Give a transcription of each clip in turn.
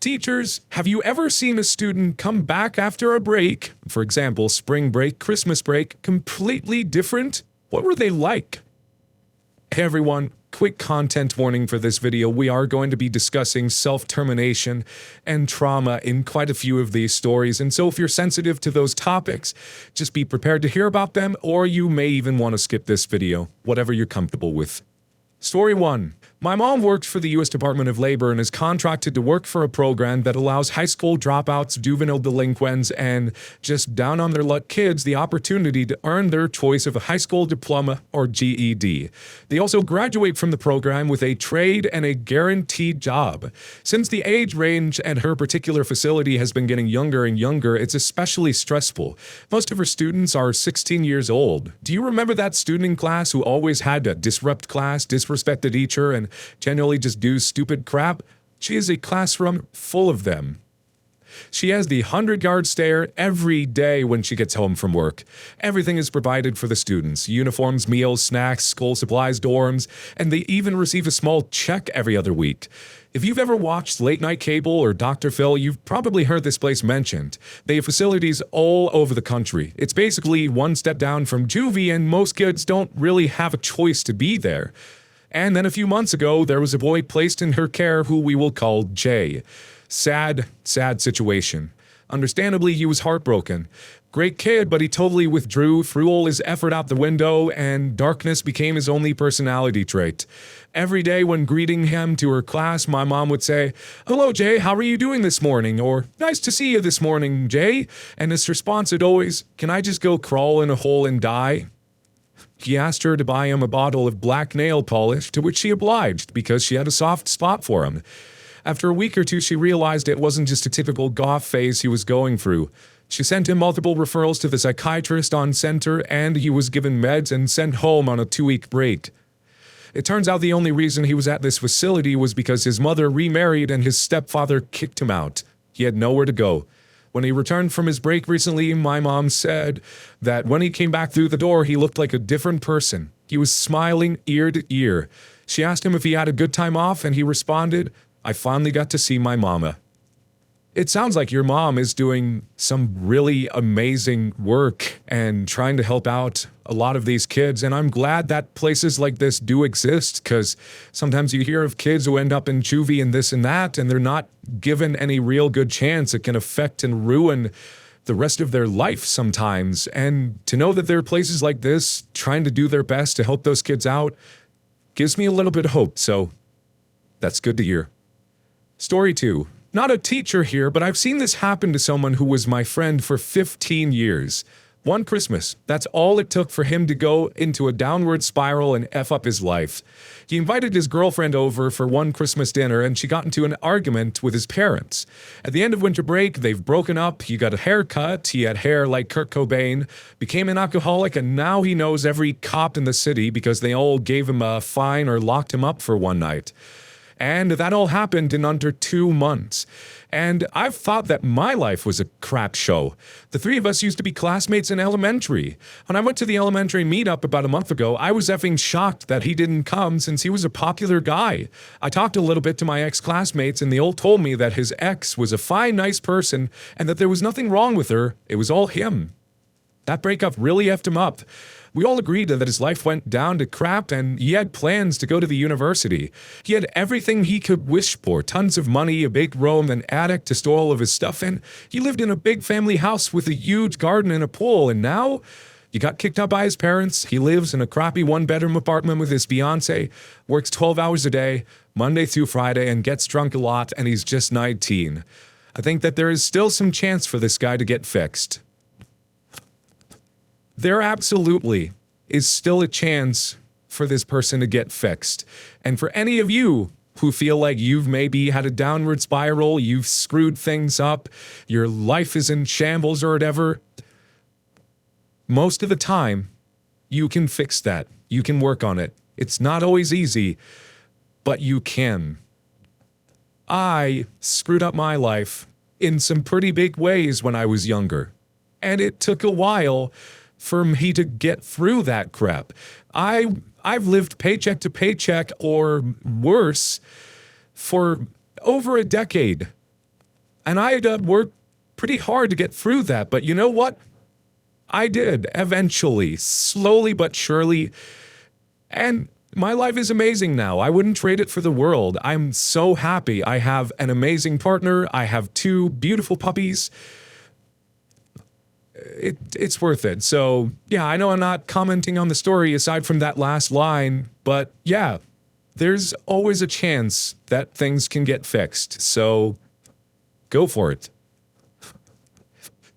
Teachers, have you ever seen a student come back after a break, for example, spring break, Christmas break, completely different? What were they like? Hey everyone, quick content warning for this video. We are going to be discussing self-termination and trauma in quite a few of these stories, and so if you're sensitive to those topics, just be prepared to hear about them, or you may even want to skip this video, whatever you're comfortable with. Story 1. My mom works for the U.S. Department of Labor and is contracted to work for a program that allows high school dropouts, juvenile delinquents, and just down-on-their-luck kids the opportunity to earn their choice of a high school diploma or GED. They also graduate from the program with a trade and a guaranteed job. Since the age range at her particular facility has been getting younger and younger, it's especially stressful. Most of her students are 16 years old. Do you remember that student in class who always had to disrupt class, disrespect the teacher, and generally just do stupid crap? She is a classroom full of them. She has the 100-yard stare every day when she gets home from work. Everything is provided for the students: uniforms, meals, snacks, school supplies, dorms, and they even receive a small check every other week. If you've ever watched Late Night Cable or Dr. Phil, you've probably heard this place mentioned. They have facilities all over the country. It's basically one step down from juvie, and most kids don't really have a choice to be there. And then a few months ago, there was a boy placed in her care who we will call Jay. Sad situation. Understandably, he was heartbroken. Great kid, but he totally withdrew, threw all his effort out the window, and darkness became his only personality trait. Every day when greeting him to her class, my mom would say, "Hello, Jay, how are you doing this morning?" Or, "Nice to see you this morning, Jay." And his response would always, "Can I just go crawl in a hole and die?" He asked her to buy him a bottle of black nail polish, to which she obliged because she had a soft spot for him. After a week or two, she realized it wasn't just a typical goth phase he was going through. She sent him multiple referrals to the psychiatrist on center, and he was given meds and sent home on a 2-week break. It turns out the only reason he was at this facility was because his mother remarried and his stepfather kicked him out. He had nowhere to go. When he returned from his break recently, my mom said that when he came back through the door, he looked like a different person. He was smiling ear to ear. She asked him if he had a good time off, and he responded, "I finally got to see my mama." It sounds like your mom is doing some really amazing work and trying to help out a lot of these kids, and I'm glad that places like this do exist, because sometimes you hear of kids who end up in juvie and this and that, and they're not given any real good chance. It can affect and ruin the rest of their life sometimes, and to know that there are places like this trying to do their best to help those kids out gives me a little bit of hope, so that's good to hear. Story 2. Not a teacher here, but I've seen this happen to someone who was my friend for 15 years. One Christmas, that's all it took for him to go into a downward spiral and F up his life. He invited his girlfriend over for one Christmas dinner, and she got into an argument with his parents. At the end of winter break, they've broken up, he got a haircut, he had hair like Kurt Cobain, became an alcoholic, and now he knows every cop in the city because they all gave him a fine or locked him up for one night. And that all happened in under 2 months. And I've thought that my life was a crap show. The three of us used to be classmates in elementary. When I went to the elementary meetup about a month ago, I was effing shocked that he didn't come since he was a popular guy. I talked a little bit to my ex-classmates, and they all told me that his ex was a fine, nice person and that there was nothing wrong with her. It was all him. That breakup really effed him up. We all agreed that his life went down to crap, and he had plans to go to the university. He had everything he could wish for: tons of money, a big room, an attic to store all of his stuff in. He lived in a big family house with a huge garden and a pool, and now he got kicked out by his parents. He lives in a crappy 1-bedroom apartment with his fiancée, works 12 hours a day, Monday through Friday, and gets drunk a lot, and he's just 19. I think that there is still some chance for this guy to get fixed. There absolutely is still a chance for this person to get fixed. And for any of you who feel like you've maybe had a downward spiral, you've screwed things up, your life is in shambles or whatever, most of the time, you can fix that. You can work on it. It's not always easy, but you can. I screwed up my life in some pretty big ways when I was younger, and it took a while for me to get through that crap. I've lived paycheck to paycheck or worse for over a decade. And I had worked pretty hard to get through that. But you know what? I did eventually, slowly but surely. And my life is amazing now. I wouldn't trade it for the world. I'm so happy. I have an amazing partner. I have 2 beautiful puppies. It's worth it. So, yeah, I know I'm not commenting on the story aside from that last line, but yeah, there's always a chance that things can get fixed. So, go for it.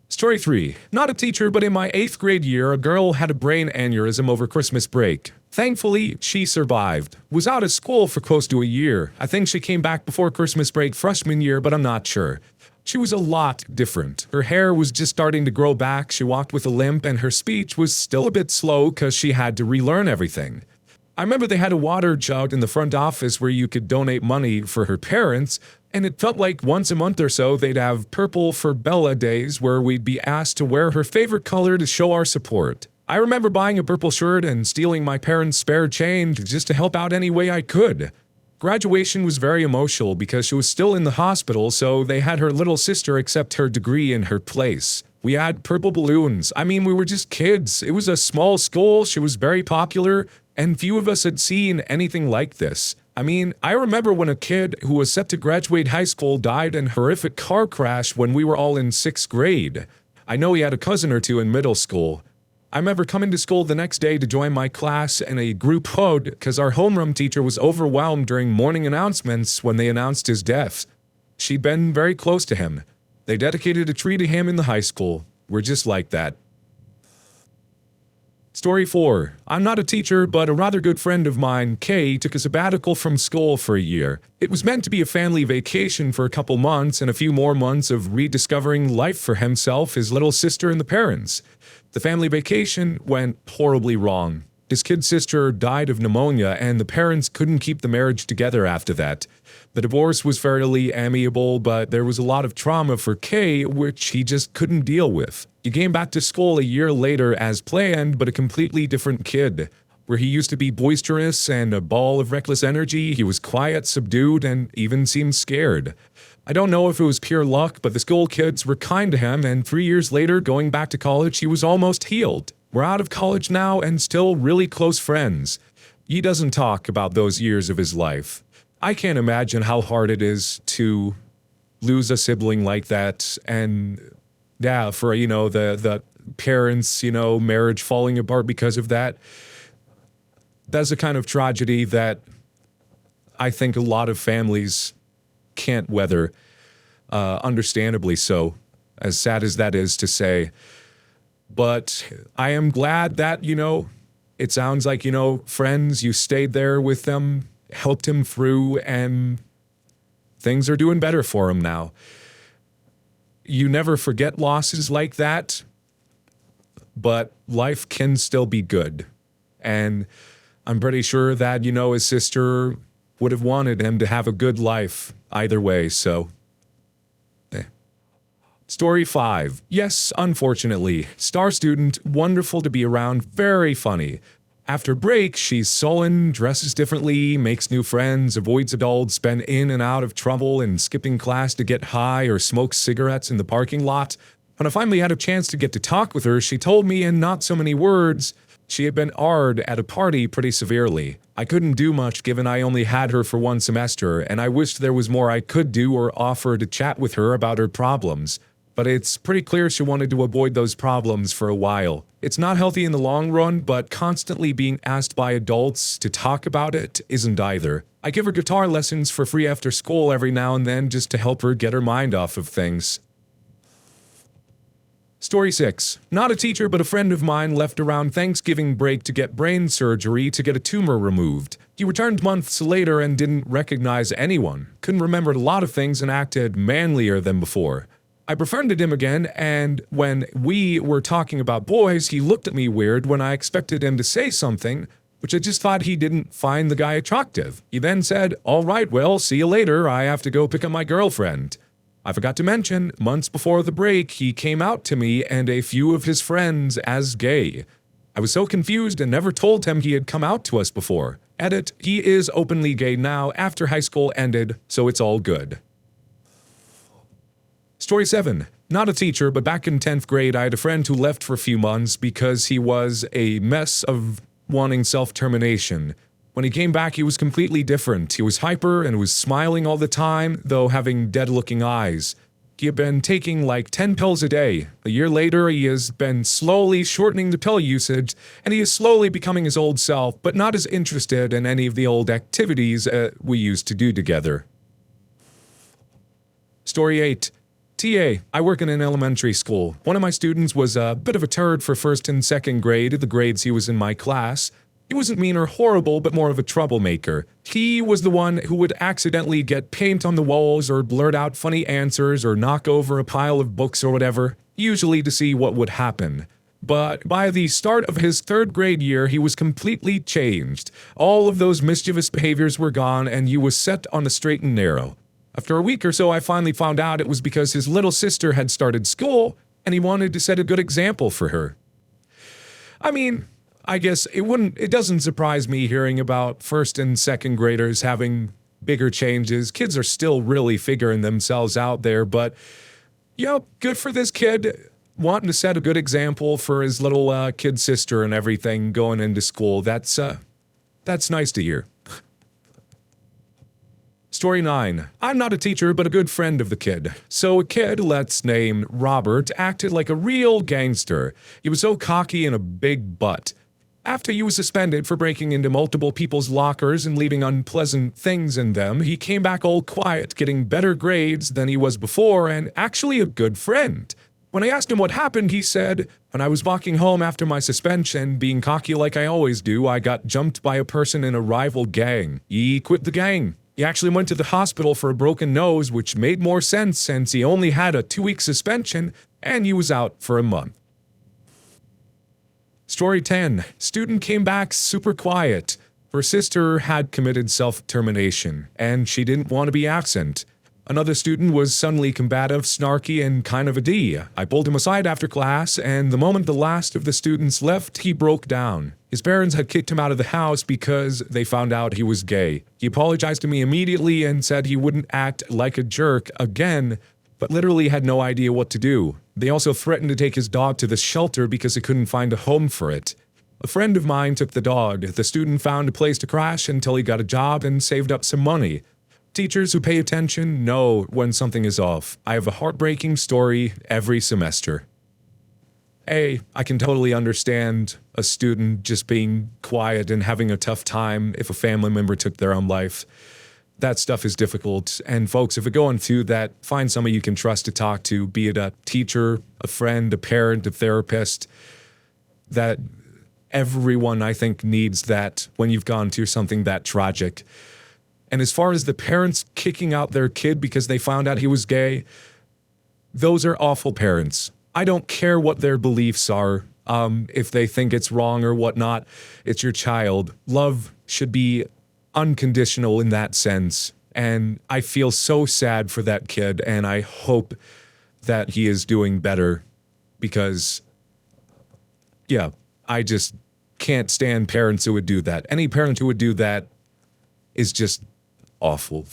Story 3. Not a teacher, but in my 8th grade year, a girl had a brain aneurysm over Christmas break. Thankfully, she survived. Was out of school for close to a year. I think she came back before Christmas break freshman year, but I'm not sure. She was a lot different. Her hair was just starting to grow back, she walked with a limp, and her speech was still a bit slow because she had to relearn everything. I remember they had a water jug in the front office where you could donate money for her parents, and it felt like once a month or so they'd have Purple for Bella days where we'd be asked to wear her favorite color to show our support. I remember buying a purple shirt and stealing my parents' spare change just to help out any way I could. Graduation was very emotional because she was still in the hospital, so they had her little sister accept her degree in her place. We had purple balloons. I mean, we were just kids. It was a small school, she was very popular, and few of us had seen anything like this. I mean, I remember when a kid who was set to graduate high school died in a horrific car crash when we were all in 6th grade. I know he had a cousin or 2 in middle school. I remember coming to school the next day to join my class in a group hug because our homeroom teacher was overwhelmed during morning announcements when they announced his death. She'd been very close to him. They dedicated a tree to him in the high school. We're just like that. Story 4. I'm not a teacher, but a rather good friend of mine, Kay, took a sabbatical from school for a year. It was meant to be a family vacation for a couple months and a few more months of rediscovering life for himself, his little sister, and the parents. The family vacation went horribly wrong. His kid sister died of pneumonia, and the parents couldn't keep the marriage together after that. The divorce was fairly amicable, but there was a lot of trauma for Kay, which he just couldn't deal with. He came back to school a year later as planned, but a completely different kid. Where he used to be boisterous and a ball of reckless energy, he was quiet, subdued, and even seemed scared. I don't know if it was pure luck, but the school kids were kind to him, and 3 years later, going back to college, he was almost healed. We're out of college now and still really close friends. He doesn't talk about those years of his life. I can't imagine how hard it is to lose a sibling like that, and yeah, for, the parents, marriage falling apart because of that. That's a kind of tragedy that I think a lot of families can't weather, understandably so, as sad as that is to say. But I am glad that, it sounds like, friends, you stayed there with them, helped him through, and things are doing better for him now. You never forget losses like that, but life can still be good. And I'm pretty sure that, his sister would have wanted him to have a good life either way, so. Story 5. Yes, unfortunately. Star student, wonderful to be around, very funny. After break, she's sullen, dresses differently, makes new friends, avoids adults, been in and out of trouble, and skipping class to get high or smoke cigarettes in the parking lot. When I finally had a chance to get to talk with her, she told me in not so many words she had been AR'd at a party pretty severely. I couldn't do much given I only had her for 1 semester, and I wished there was more I could do or offer to chat with her about her problems. But it's pretty clear she wanted to avoid those problems for a while. It's not healthy in the long run, but constantly being asked by adults to talk about it isn't either. I give her guitar lessons for free after school every now and then just to help her get her mind off of things. Story 6. Not a teacher, but a friend of mine left around Thanksgiving break to get brain surgery to get a tumor removed. He returned months later and didn't recognize anyone, couldn't remember a lot of things and acted manlier than before. I befriended him again, and when we were talking about boys, he looked at me weird when I expected him to say something, which I just thought he didn't find the guy attractive. He then said, "All right, well, see you later, I have to go pick up my girlfriend." I forgot to mention, months before the break, he came out to me and a few of his friends as gay. I was so confused and never told him he had come out to us before. Edit, he is openly gay now after high school ended, so it's all good. Story 7. Not a teacher, but back in 10th grade, I had a friend who left for a few months because he was a mess of wanting self-termination. When he came back, he was completely different. He was hyper and was smiling all the time, though having dead-looking eyes. He had been taking like 10 pills a day. A year later, he has been slowly shortening the pill usage, and he is slowly becoming his old self, but not as interested in any of the old activities we used to do together. Story 8. TA. I work in an elementary school. One of my students was a bit of a turd for first and second grade, the grades he was in my class. He wasn't mean or horrible, but more of a troublemaker. He was the one who would accidentally get paint on the walls or blurt out funny answers or knock over a pile of books or whatever, usually to see what would happen. But by the start of his third grade year, he was completely changed. All of those mischievous behaviors were gone, and he was set on the straight and narrow. After a week or so, I finally found out it was because his little sister had started school, and he wanted to set a good example for her. I mean, I guess it doesn't surprise me hearing about first and second graders having bigger changes. Kids are still really figuring themselves out there, but, good for this kid wanting to set a good example for his little kid sister and everything going into school. That's nice to hear. Story 9. I'm not a teacher, but a good friend of the kid. So a kid, let's name Robert, acted like a real gangster. He was so cocky and a big butt. After he was suspended for breaking into multiple people's lockers and leaving unpleasant things in them, he came back all quiet, getting better grades than he was before, and actually a good friend. When I asked him what happened, he said, "When I was walking home after my suspension, being cocky like I always do, I got jumped by a person in a rival gang. He quit the gang. He actually went to the hospital for a broken nose, which made more sense since he only had a 2-week suspension, and he was out for a month." Story 10. Student came back super quiet. Her sister had committed self-termination, and she didn't want to be absent. Another student was suddenly combative, snarky, and kind of a D. I pulled him aside after class, and the moment the last of the students left, he broke down. His parents had kicked him out of the house because they found out he was gay. He apologized to me immediately and said he wouldn't act like a jerk again, but literally had no idea what to do. They also threatened to take his dog to the shelter because they couldn't find a home for it. A friend of mine took the dog. The student found a place to crash until he got a job and saved up some money. Teachers who pay attention know when something is off. I have a heartbreaking story every semester. I can totally understand a student just being quiet and having a tough time if a family member took their own life. That stuff is difficult, and folks, if you're going through that, find somebody you can trust to talk to, be it a teacher, a friend, a parent, a therapist. That everyone, I think, needs that when you've gone through something that tragic. And as far as the parents kicking out their kid because they found out he was gay, those are awful parents. I don't care what their beliefs are, if they think it's wrong or whatnot. It's your child. Love should be unconditional in that sense. And I feel so sad for that kid, and I hope that he is doing better because, I just can't stand parents who would do that. Any parent who would do that is just awful.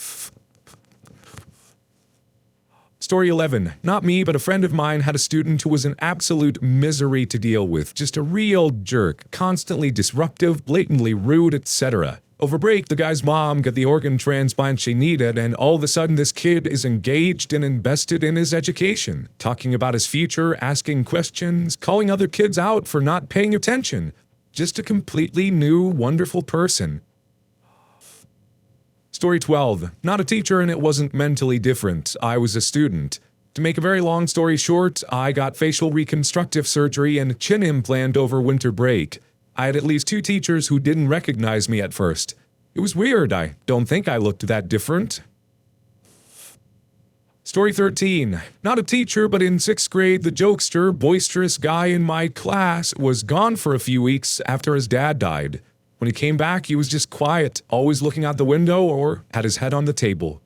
Story 11. Not me, but a friend of mine had a student who was an absolute misery to deal with. Just a real jerk, constantly disruptive, blatantly rude, etc. Over break, the guy's mom got the organ transplant she needed, and all of a sudden this kid is engaged and invested in his education, talking about his future, asking questions, calling other kids out for not paying attention. Just a completely new, wonderful person. Story 12. Not a teacher, and it wasn't mentally different. I was a student. To make a very long story short, I got facial reconstructive surgery and a chin implant over winter break. I had at least 2 teachers who didn't recognize me at first. It was weird. I don't think I looked that different. Story 13. Not a teacher, but in 6th grade, the jokester, boisterous guy in my class was gone for a few weeks after his dad died. When he came back, he was just quiet, always looking out the window or had his head on the table.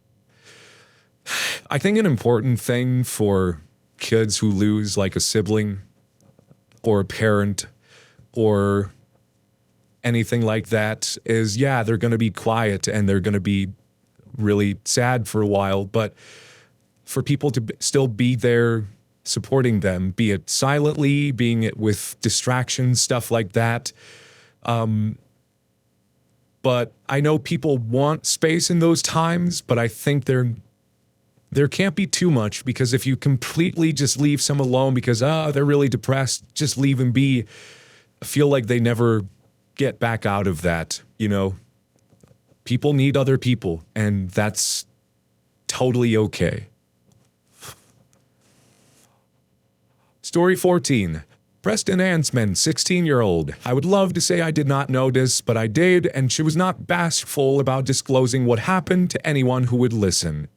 I think an important thing for kids who lose like a sibling or a parent or anything like that is, they're going to be quiet and they're going to be really sad for a while, but for people to still be there supporting them, be it silently, being it with distractions, stuff like that. But I know people want space in those times, but I think there can't be too much, because if you completely just leave someone alone because they're really depressed, just leave them be. I feel like they never get back out of that, you know? People need other people, and that's totally okay. Story 14. Preston Ansman, 16-year-old. I would love to say I did not know this, but I did, and she was not bashful about disclosing what happened to anyone who would listen.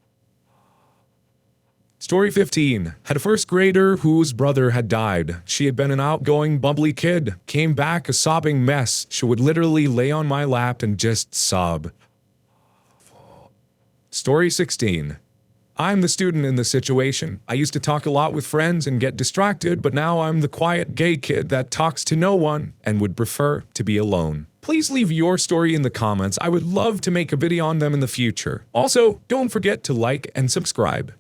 Story 15. Had a first grader whose brother had died. She had been an outgoing, bubbly kid. Came back a sobbing mess. She would literally lay on my lap and just sob. Story 16. I'm the student in the situation. I used to talk a lot with friends and get distracted, but now I'm the quiet gay kid that talks to no one and would prefer to be alone. Please leave your story in the comments. I would love to make a video on them in the future. Also, don't forget to like and subscribe.